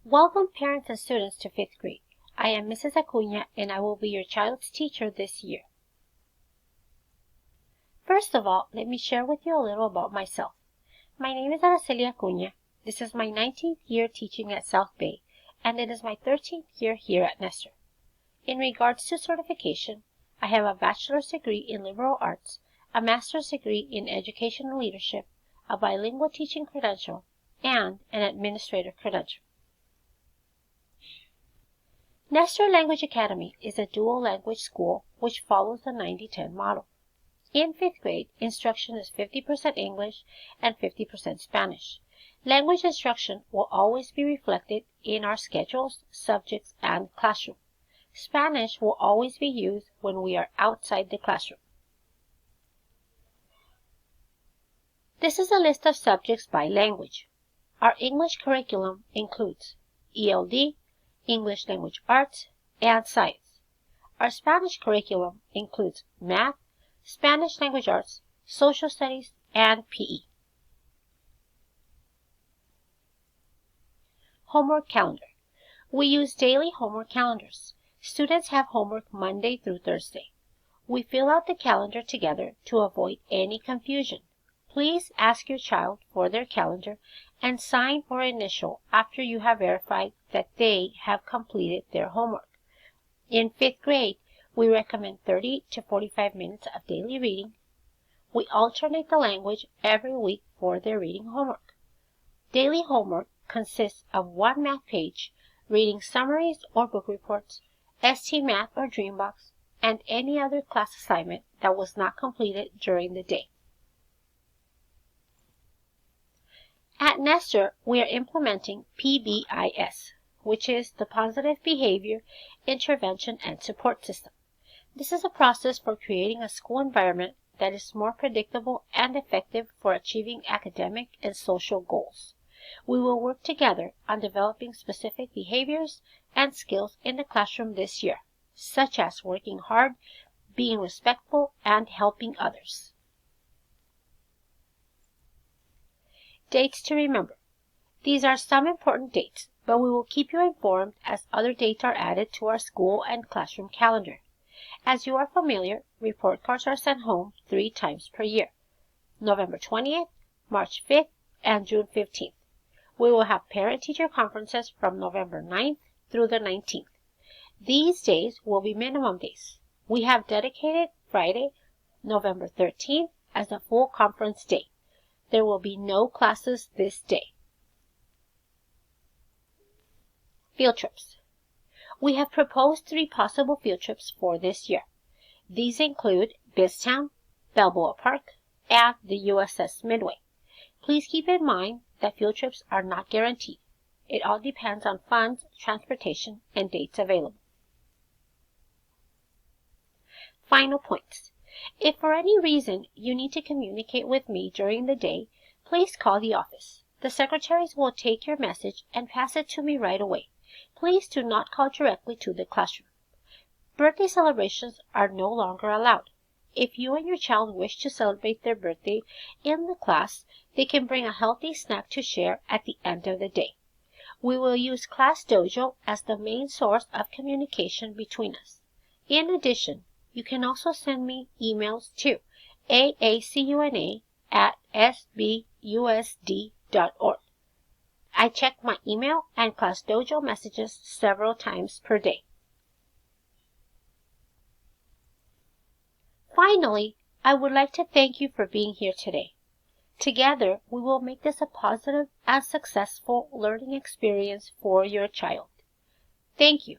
Welcome parents and students to 5th grade. I am Mrs. Acuna and I will be your child's teacher this year. First of all, let me share with you a little about myself. My name is Acuna. This is my 19th year teaching at South Bay, and it is my 13th year here at Nestor. In regards to certification, I have a bachelor's degree in liberal arts, a master's degree in educational leadership, a bilingual teaching credential, and an administrative credential. Nestor Language Academy is a dual language school which follows the 90-10 model. In 5th grade, instruction is 50% English and 50% Spanish. Language instruction will always be reflected in our schedules, subjects, and classroom. Spanish will always be used when we are outside the classroom. This is a list of subjects by language. Our English curriculum includes ELD, English Language Arts, and Science. Our Spanish curriculum includes Math, Spanish Language Arts, Social Studies, and PE. Homework calendar. We use daily homework calendars. Students have homework Monday through Thursday. We fill out the calendar together to avoid any confusion. Please ask your child for their calendar and sign or initial after you have verified that they have completed their homework. In 5th grade, we recommend 30 to 45 minutes of daily reading. We alternate the language every week for their reading homework. Daily homework consists of one math page, reading summaries or book reports, ST Math or Dreambox, and any other class assignment that was not completed during the day. At Nestor, we are implementing PBIS, which is the Positive Behavior Intervention and Support System. This is a process for creating a school environment that is more predictable and effective for achieving academic and social goals. We will work together on developing specific behaviors and skills in the classroom this year, such as working hard, being respectful, and helping others. Dates to remember. These are some important dates, but we will keep you informed as other dates are added to our school and classroom calendar. As you are familiar, report cards are sent home 3 times per year: November 20th, March 5th, and June 15th. We will have parent-teacher conferences from November 9th through the 19th. These days will be minimum days. We have dedicated Friday, November 13th as a full conference day. There will be no classes this day. Field trips. We have proposed 3 possible field trips for this year. These include Biztown, Balboa Park, and the USS Midway. Please keep in mind that field trips are not guaranteed. It all depends on funds, transportation, and dates available. Final points. If for any reason you need to communicate with me during the day, please call the office. The secretaries will take your message and pass it to me right away. Please do not call directly to the classroom. Birthday celebrations are no longer allowed. If you and your child wish to celebrate their birthday in the class, they can bring a healthy snack to share at the end of the day. We will use Class Dojo as the main source of communication between us. In addition, you can also send me emails to aacuna@sbusd.org. I check my email and Class Dojo messages several times per day. Finally, I would like to thank you for being here today. Together, we will make this a positive and successful learning experience for your child. Thank you.